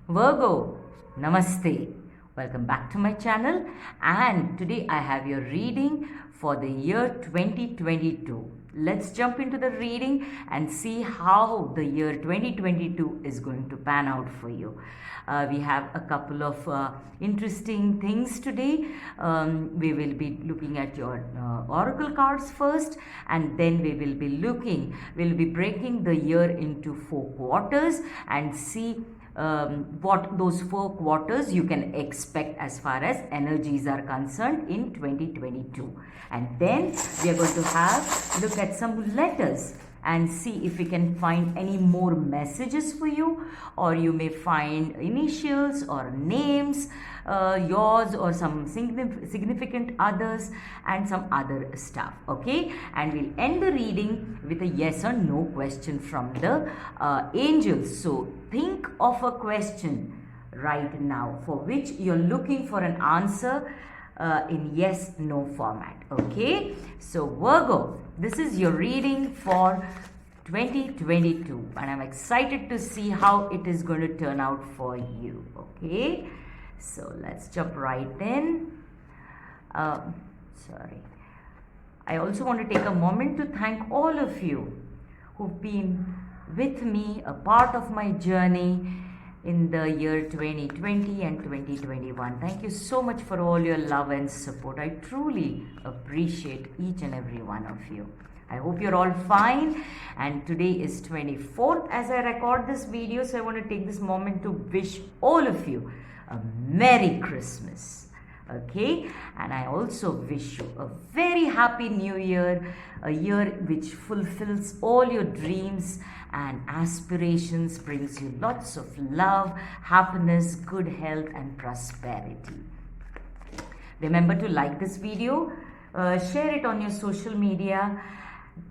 Virgo, Namaste. Welcome back to my channel, and today I have your reading for the year 2022. Let's jump into the reading and see how the year 2022 is going to pan out for you. We have a couple of interesting things today. We will be looking at your oracle cards first, and then we'll be breaking the year into 4 quarters and see what those 4 quarters you can expect as far as energies are concerned in 2022. And then we are going to look at some letters and see if we can find any more messages for you, or you may find initials or names, yours or some significant others, and some other stuff. Okay, and we'll end the reading with a yes or no question from the angels. So think of a question right now for which you're looking for an answer in yes no format. Okay, so Virgo, this is your reading for 2022, and I'm excited to see how it is going to turn out for you. Okay, so let's jump right in. Sorry, I also want to take a moment to thank all of you who've been with me, a part of my journey in the year 2020 and 2021. Thank you so much for all your love and support. I truly appreciate each and every one of you. I hope you're all fine, and today is 24th as I record this video, so I want to take this moment to wish all of you a Merry Christmas. Okay, and I also wish you a very happy new year, a year which fulfills all your dreams and aspirations, brings you lots of love, happiness, good health and prosperity. Remember to like this video, share it on your social media,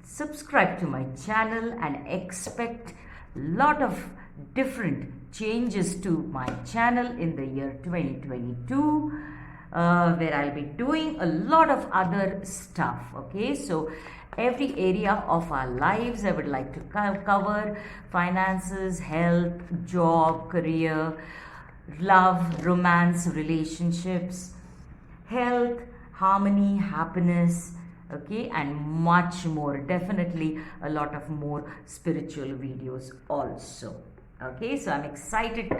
subscribe to my channel, and expect lot of different changes to my channel in the year 2022. Where I'll be doing a lot of other stuff. Okay, so every area of our lives I would like to cover: finances, health, job, career, love, romance, relationships, health, harmony, happiness, okay, and much more. Definitely a lot of more spiritual videos also. Okay, so I'm excited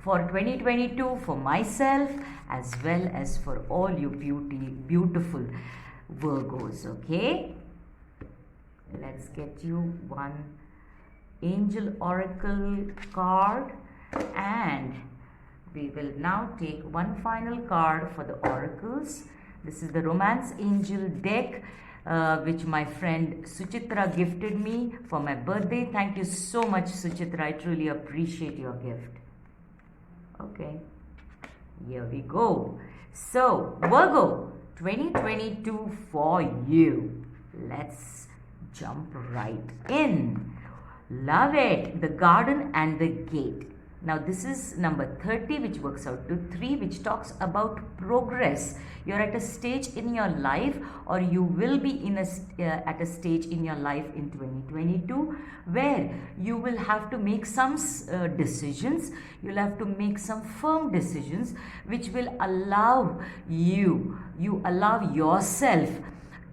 for 2022 for myself as well as for all you beautiful Virgos. Okay, let's get you one angel oracle card, and we will now take one final card for the oracles. This is the Romance Angel deck, which my friend Suchitra gifted me for my birthday. Thank you so much, Suchitra. I truly appreciate your gift. Okay, here we go. So Virgo, 2022 for you. Let's jump right in. Love it, the garden and the gate. Now this is number 30, which works out to 3, which talks about progress. You're at a stage in your life, or you will be at a stage in your life in 2022 where you will have to make some decisions. You'll have to make some firm decisions which will allow you allow yourself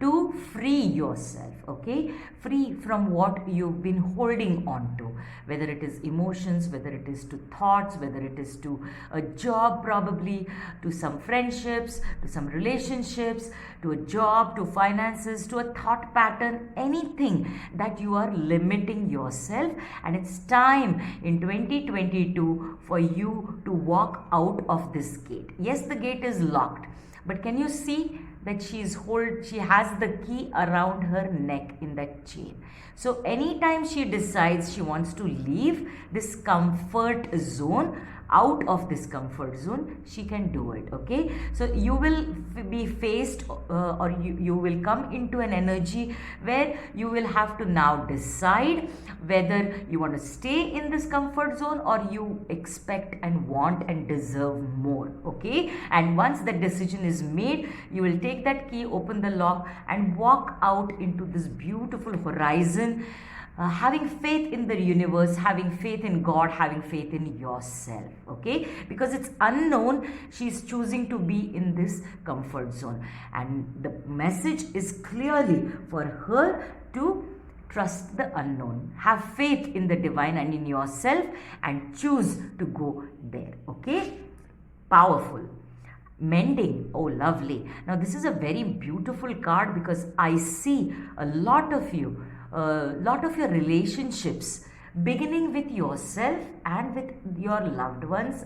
to free yourself, okay, free from what you've been holding on to, whether it is emotions, whether it is to thoughts, whether it is to a job, probably to some friendships, to some relationships, to a job, to finances, to a thought pattern, anything that you are limiting yourself. And it's time in 2022 for you to walk out of this gate. Yes, the gate is locked, but can you see that she has the key around her neck in that chain? So anytime she decides she wants to leave this comfort zone, out of this comfort zone, she can do it. Okay, so you will be faced or you will come into an energy where you will have to now decide whether you want to stay in this comfort zone or you expect and want and deserve more. Okay, and once the decision is made, you will take that key, open the lock and walk out into this beautiful horizon having faith in the universe, having faith in God, having faith in yourself, okay? Because it's unknown, she's choosing to be in this comfort zone. And the message is clearly for her to trust the unknown, have faith in the divine and in yourself, and choose to go there, okay? Powerful. Mending, oh lovely. Now this is a very beautiful card because I see a lot of you, a lot of your relationships beginning with yourself and with your loved ones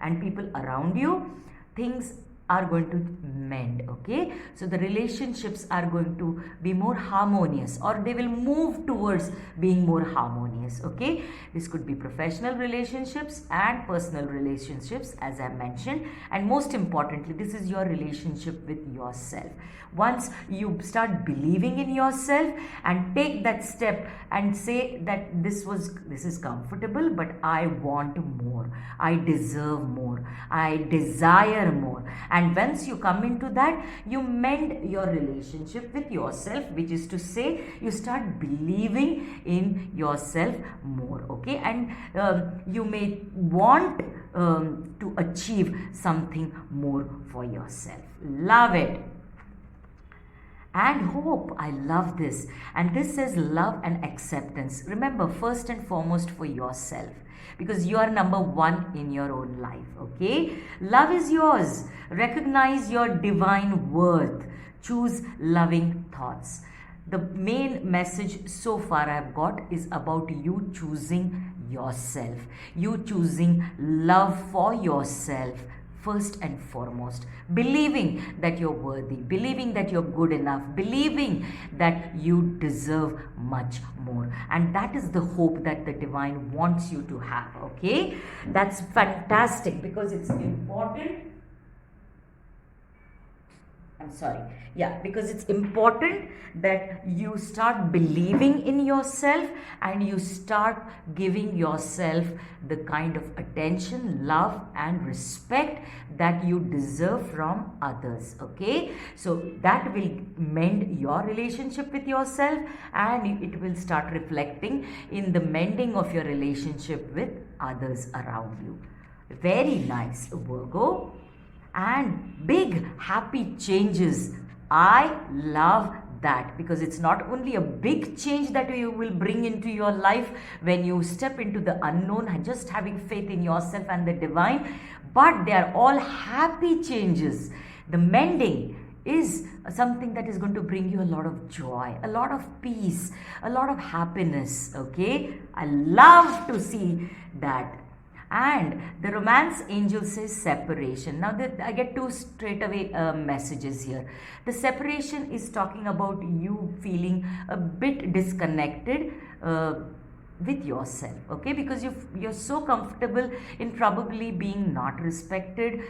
and people around you. Things are going to mend, okay? So the relationships are going to be more harmonious, or they will move towards being more harmonious, okay? This could be professional relationships and personal relationships, as I mentioned, and most importantly, this is your relationship with yourself. Once you start believing in yourself and take that step and say that this is comfortable, but I want more, I deserve more, I desire more. And once you come into that, you mend your relationship with yourself, which is to say, you start believing in yourself more, okay? And you may want to achieve something more for yourself. Love it. And hope. I love this. And this says love and acceptance. Remember, first and foremost for yourself, because you are number one in your own life, okay? Love is yours. Recognize your divine worth. Choose loving thoughts. The main message so far I've got is about you choosing yourself. You choosing love for yourself. First and foremost, believing that you're worthy, believing that you're good enough, believing that you deserve much more. And that is the hope that the divine wants you to have, okay? That's fantastic because it's important. Because it's important that you start believing in yourself and you start giving yourself the kind of attention, love and respect that you deserve from others, okay? So that will mend your relationship with yourself, and it will start reflecting in the mending of your relationship with others around you. Very nice, Virgo. And big happy changes. I love that, because it's not only a big change that you will bring into your life when you step into the unknown and just having faith in yourself and the divine, but they are all happy changes. The mending is something that is going to bring you a lot of joy, a lot of peace, a lot of happiness, okay? I love to see that. And the romance angel says separation. Now I get two straight away messages here. The separation is talking about you feeling a bit disconnected with yourself, okay? Because you're so comfortable in probably being not respected,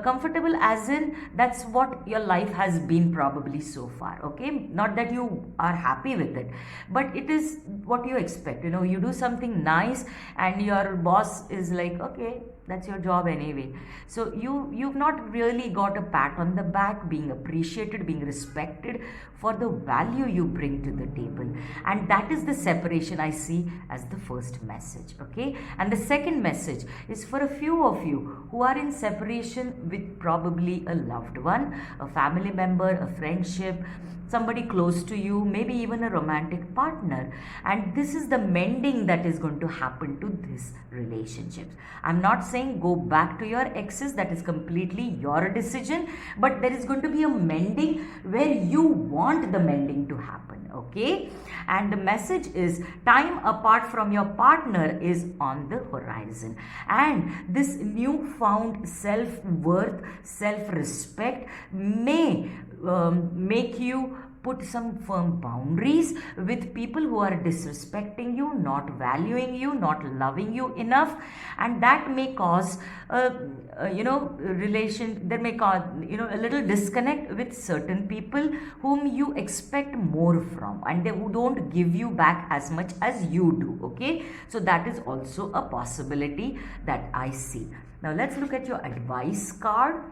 comfortable as in that's what your life has been probably so far, okay? Not that you are happy with it, but it is what you expect. You know, you do something nice and your boss is like, okay, that's your job anyway. So you've not really got a pat on the back, being appreciated, being respected for the value you bring to the table. And that is the separation I see as the first message, okay? And the second message is for a few of you who are in separation with probably a loved one, a family member, a friendship, somebody close to you, maybe even a romantic partner. And this is the mending that is going to happen to this relationship. I'm not saying go back to your exes, that is completely your decision, but there is going to be a mending where you want the mending to happen, okay? And the message is time apart from your partner is on the horizon, and this newfound self-worth, self-respect may make you put some firm boundaries with people who are disrespecting you, not valuing you, not loving you enough, and that may cause there may cause a little disconnect with certain people whom you expect more from, and who don't give you back as much as you do, okay? So that is also a possibility that I see. Now let's look at your advice card.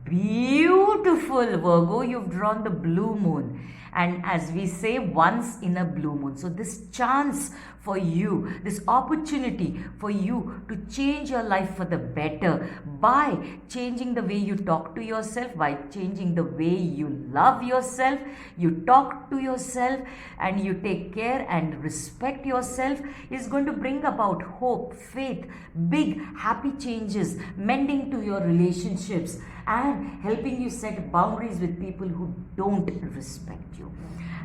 Beautiful, Virgo, you've drawn the blue moon, and as we say, once in a blue moon. So this chance for you, this opportunity for you to change your life for the better by changing the way you talk to yourself, by changing the way you love yourself, you talk to yourself, and you take care and respect yourself, is going to bring about hope, faith, big happy changes, mending to your relationships, and helping you set boundaries with people who don't respect you.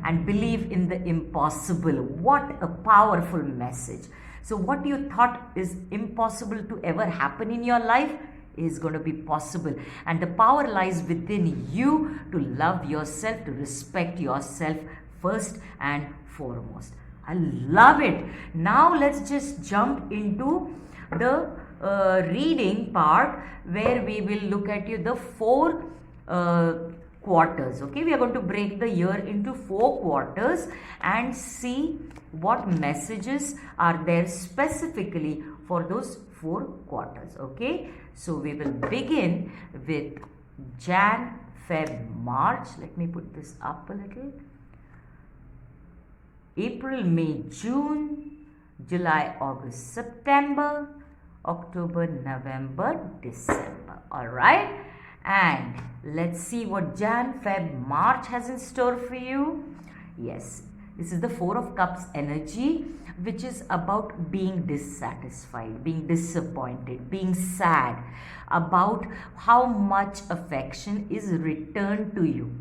And believe in the impossible. What a powerful message. So what you thought is impossible to ever happen in your life is going to be possible, and the power lies within you to love yourself, to respect yourself first and foremost. I love it. Now let's just jump into the reading part, where we will look at the 4 quarters. Okay, we are going to break the year into 4 quarters and see what messages are there specifically for those 4 quarters. Okay, so we will begin with Jan, Feb, March. Let me put this up a little. April, May, June, July, August, September, October, November, December. All right, and let's see what Jan, Feb, March has in store for you. Yes, this is the 4 of Cups energy, which is about being dissatisfied, being disappointed, being sad about how much affection is returned to you.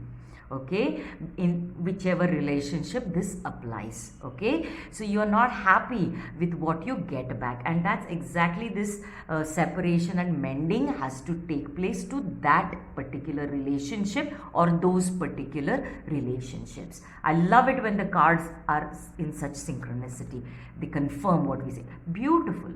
Okay, in whichever relationship this applies. Okay, so you are not happy with what you get back, and that's exactly this separation and mending has to take place to that particular relationship or those particular relationships. I love it when the cards are in such synchronicity. They confirm what we say. Beautiful.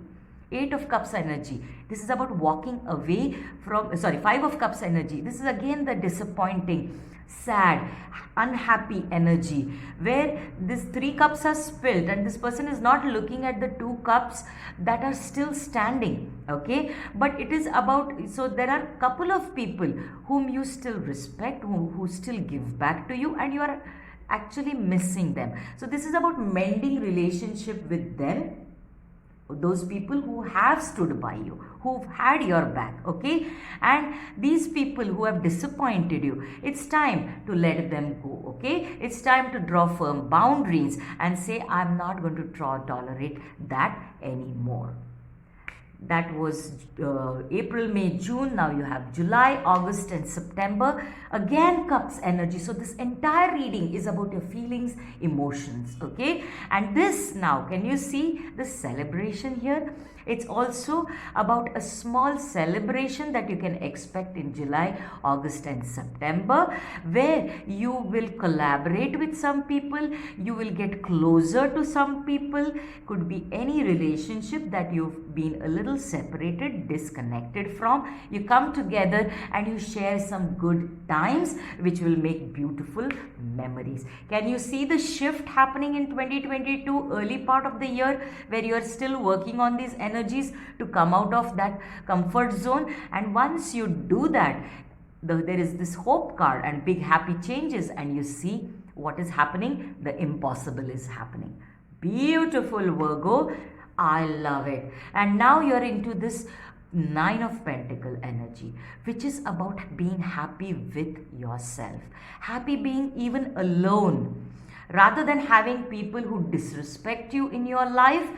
8 of Cups energy. This is about walking away from, 5 of Cups energy. This is again the disappointing, sad, unhappy energy, where these 3 cups are spilled and this person is not looking at the 2 cups that are still standing. Okay, but it is about, so there are a couple of people whom you still respect, who still give back to you, and you are actually missing them. So this is about mending relationship with them, those people who have stood by you, who've had your back. Okay, and these people who have disappointed you, it's time to let them go. Okay, it's time to draw firm boundaries and say, I'm not going to tolerate that anymore. That was April, May, June. Now you have July, August and September. Again, Cups energy. So this entire reading is about your feelings, emotions. Okay, and this now, can you see the celebration here? It's also about a small celebration that you can expect in July, August and September, where you will collaborate with some people, you will get closer to some people. Could be any relationship that you've been a little separated, disconnected from. You come together and you share some good times which will make beautiful memories. Can you see the shift happening in 2022, early part of the year, where you are still working on these energies to come out of that comfort zone? And once you do that, there is this hope card and big happy changes, and you see what is happening. The impossible is happening. Beautiful, Virgo. I love it. And now you're into this 9 of Pentacle energy, which is about being happy with yourself, happy being even alone, rather than having people who disrespect you in your life.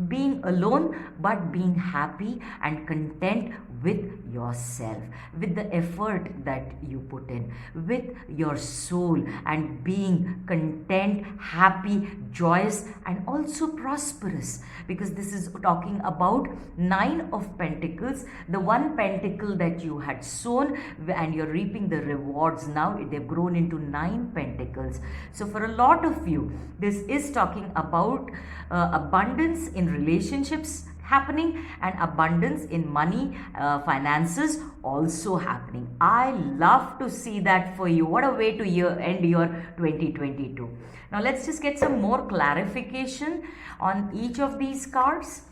Being alone, but being happy and content with yourself, with the effort that you put in, with your soul, and being content, happy, joyous, and also prosperous, because this is talking about 9 of Pentacles, the one pentacle that you had sown, and you're reaping the rewards now. They've grown into 9 pentacles. So for a lot of you, this is talking about abundance in relationships happening, and abundance in money, finances also happening. I love to see that for you. What a way to end your 2022. Now let's just get some more clarification on each of these cards.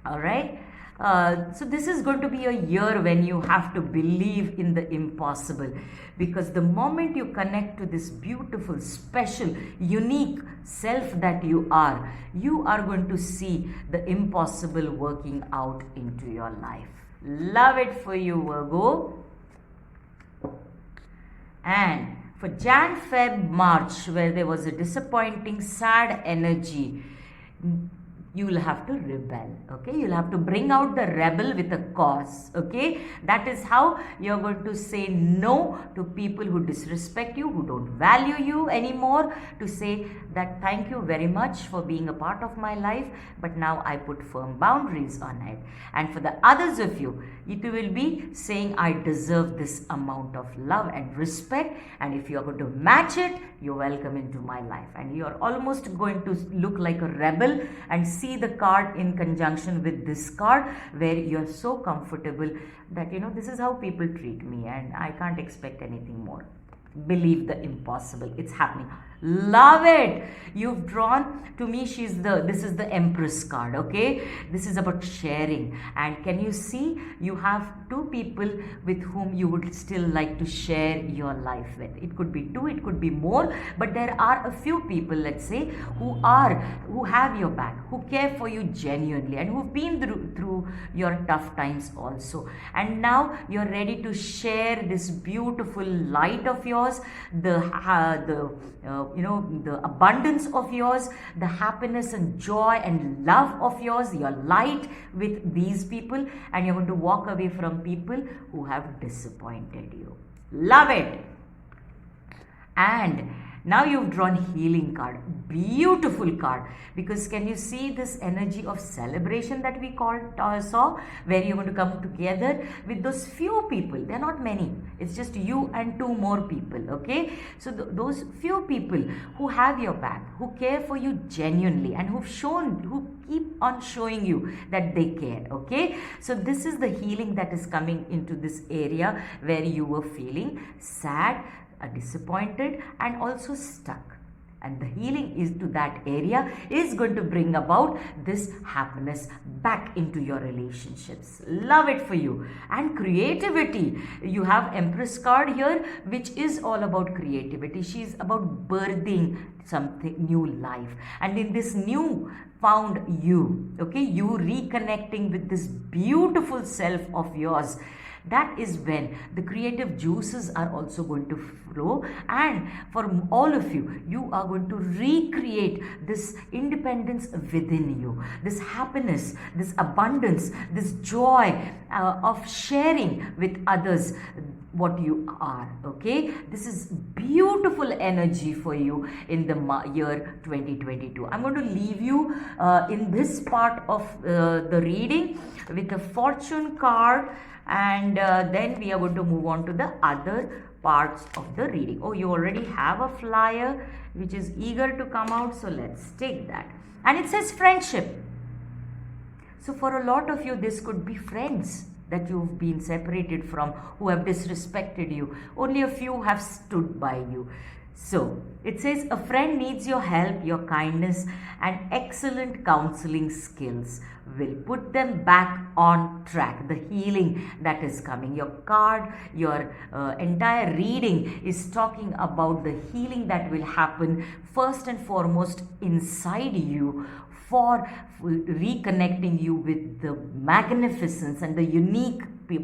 All right, So this is going to be a year when you have to believe in the impossible, because the moment you connect to this beautiful, special, unique self that you are going to see the impossible working out into your life. Love it for you, Virgo. And for Jan, Feb, March, where there was a disappointing, sad energy, you will have to rebel. Okay, you'll have to bring out the rebel with a cause. Okay, that is how you're going to say no to people who disrespect you, who don't value you anymore, to say that thank you very much for being a part of my life, but now I put firm boundaries on it. And for the others of you, it will be saying I deserve this amount of love and respect, and if you're going to match it, you're welcome into my life. And you're almost going to look like a rebel and see the card in conjunction with this card, where you're so comfortable that this is how people treat me and I can't expect anything more. Believe the impossible. It's happening. Love it. You've drawn, to me, this is the Empress card. Okay, this is about sharing. And can you see, you have two people with whom you would still like to share your life with. It could be two, it could be more, but there are a few people, let's say, who have your back, who care for you genuinely, and who've been through your tough times also. And now you're ready to share this beautiful light of yours, the abundance of yours, the happiness and joy and love of yours, your light, with these people, and you're going to walk away from people who have disappointed you. Love it. And now you've drawn healing card. Beautiful card, because can you see this energy of celebration that we saw, where you're going to come together with those few people. They're not many, it's just you and two more people. Okay, so those few people who have your back, who care for you genuinely, and who keep on showing you that they care. Okay, so this is the healing that is coming into this area where you were feeling sad, disappointed, and also stuck. And the healing is to that area is going to bring about this happiness back into your relationships. Love it for you. And creativity, you have Empress card here, which is all about creativity. She's about birthing something new life, and in this new found you, okay, you reconnecting with this beautiful self of yours. That is when the creative juices are also going to flow, and for all of you, you are going to recreate this independence within you, this happiness, this abundance, this joy of sharing with others what you are. Okay, this is beautiful energy for you in the year 2022. I'm going to leave you in this part of the reading with a fortune card, and then we are going to move on to the other parts of the reading. Oh, you already have a flyer which is eager to come out, so let's take that. And it says friendship. So for a lot of you, this could be friends that you've been separated from, who have disrespected you. Only a few have stood by you. So it says a friend needs your help, your kindness, and excellent counseling skills will put them back on track. The healing that is coming. Your card, your entire reading is talking about the healing that will happen first and foremost inside you, for reconnecting you with the magnificence and the unique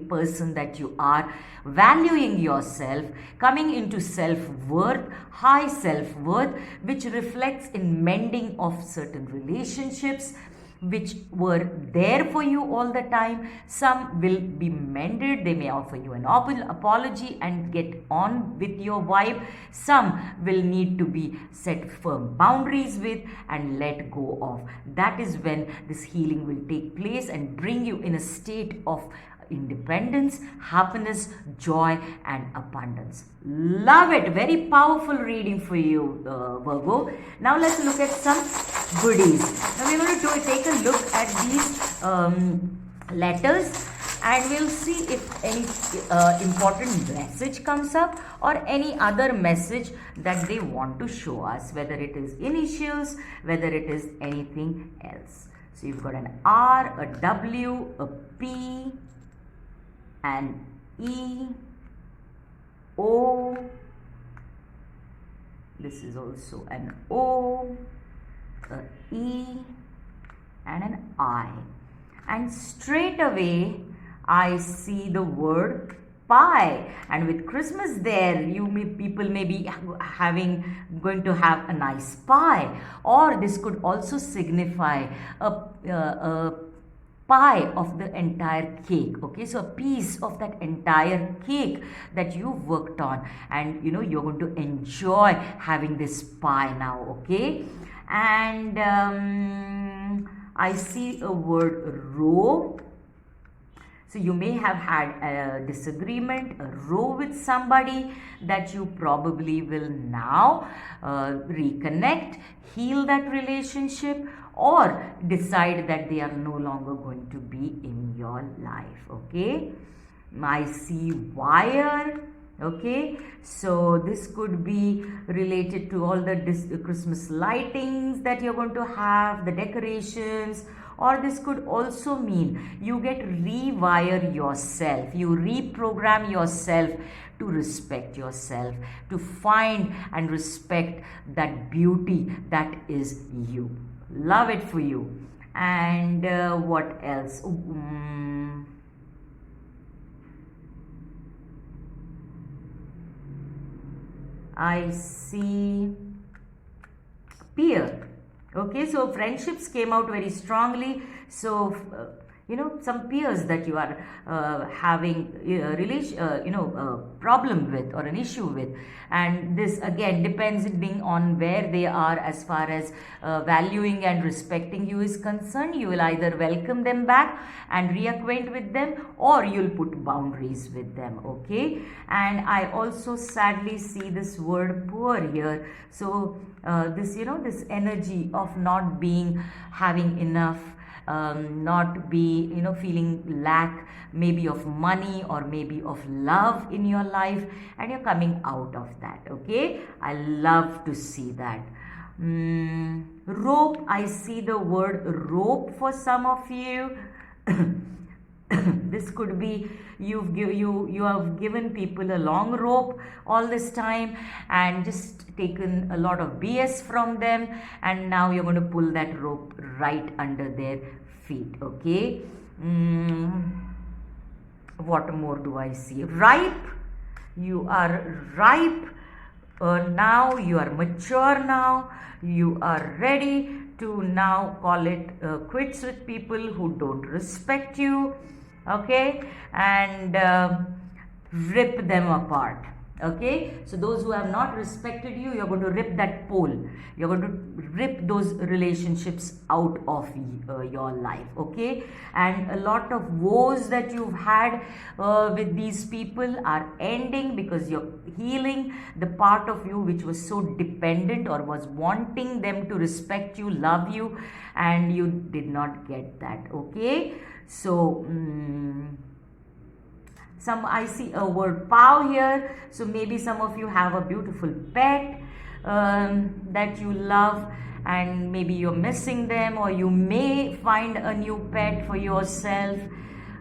person that you are, valuing yourself, coming into self-worth, high self-worth, which reflects in mending of certain relationships which were there for you all the time. Some will be mended. They may offer you an apology and get on with your vibe. Some will need to be set firm boundaries with and let go of. That is when this healing will take place and bring you in a state of independence, happiness, joy, and abundance. Love it. Very powerful reading for you, Virgo. Now let's look at some goodies. Now we're going to take a look at these letters, and we'll see if any important message comes up or any other message that they want to show us, whether it is initials, whether it is anything else. So you've got an R, a W, a P, an E, O, this is also an O, a E, and an I. And straight away I see the word pie, and with Christmas there, people may be going to have a nice pie, or this could also signify a pie of the entire cake. Okay, so a piece of that entire cake that you've worked on, and you're going to enjoy having this pie now. Okay, and I see a word row. So you may have had a disagreement, a row with somebody that you probably will now reconnect, heal that relationship, or decide that they are no longer going to be in your life. Okay, I see wire. Okay, so this could be related to all the Christmas lightings that you're going to have, the decorations. Or this could also mean you get rewire yourself, you reprogram yourself to respect yourself, to find and respect that beauty that is you. Love it for you. And what else? I see peer. Okay, so friendships came out very strongly. So some peers that you are having problem with or an issue with, and this again depending on where they are as far as valuing and respecting you is concerned. You will either welcome them back and reacquaint with them, or you'll put boundaries with them. Okay, and I also sadly see this word poor here. So this energy of not having enough, not be feeling lack maybe of money or maybe of love in your life, and you're coming out of that. Okay, I love to see that. Rope, I see the word rope for some of you. This could be you have given people a long rope all this time and just taken a lot of BS from them, and now you're going to pull that rope right under their feet. Okay, what more do I see? Ripe, you are ripe now, you are mature now, you are ready to now call it quits with people who don't respect you. Okay, and rip them apart. Okay, so those who have not respected you, you're going to rip that pole, you're going to rip those relationships out of your life. Okay, and a lot of woes that you've had with these people are ending because you're healing the part of you which was so dependent or was wanting them to respect you, love you, and you did not get that. Okay, so I see a word pow here. So maybe some of you have a beautiful pet that you love, and maybe you're missing them, or you may find a new pet for yourself.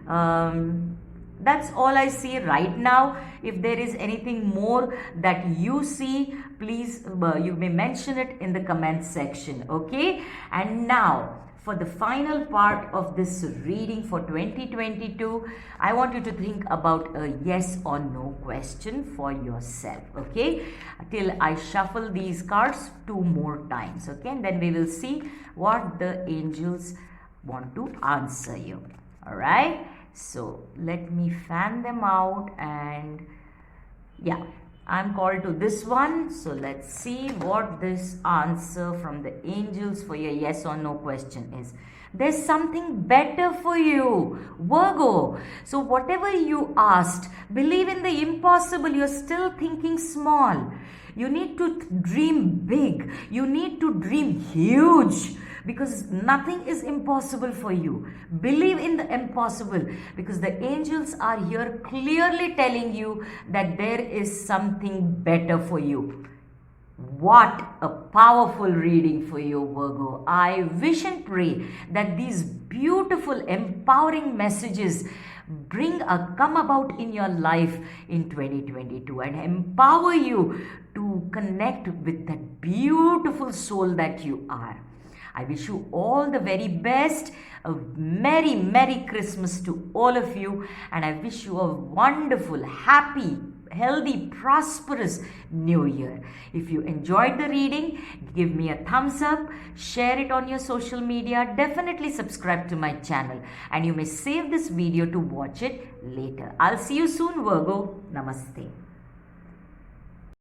That's all I see right now. If there is anything more that you see, please you may mention it in the comment section. Okay, and now for the final part of this reading for 2022, I want you to think about a yes or no question for yourself. Okay, till I shuffle these cards 2 more times. Okay, and then we will see what the angels want to answer you. All right, so let me fan them out, and yeah, I'm called to this one. So let's see what this answer from the angels for your yes or no question is. There's something better for you, Virgo. So whatever you asked, believe in the impossible. You're still thinking small. You need to dream big. You need to dream huge, because nothing is impossible for you. Believe in the impossible, because the angels are here clearly telling you that there is something better for you. What a powerful reading for you, Virgo. I wish and pray that these beautiful, empowering messages come about in your life in 2022 and empower you to connect with that beautiful soul that you are. I wish you all the very best. A merry, merry Christmas to all of you, and I wish you a wonderful, happy, healthy, prosperous new year. If you enjoyed the reading, give me a thumbs up, share it on your social media, definitely subscribe to my channel, and you may save this video to watch it later. I'll see you soon, Virgo. Namaste.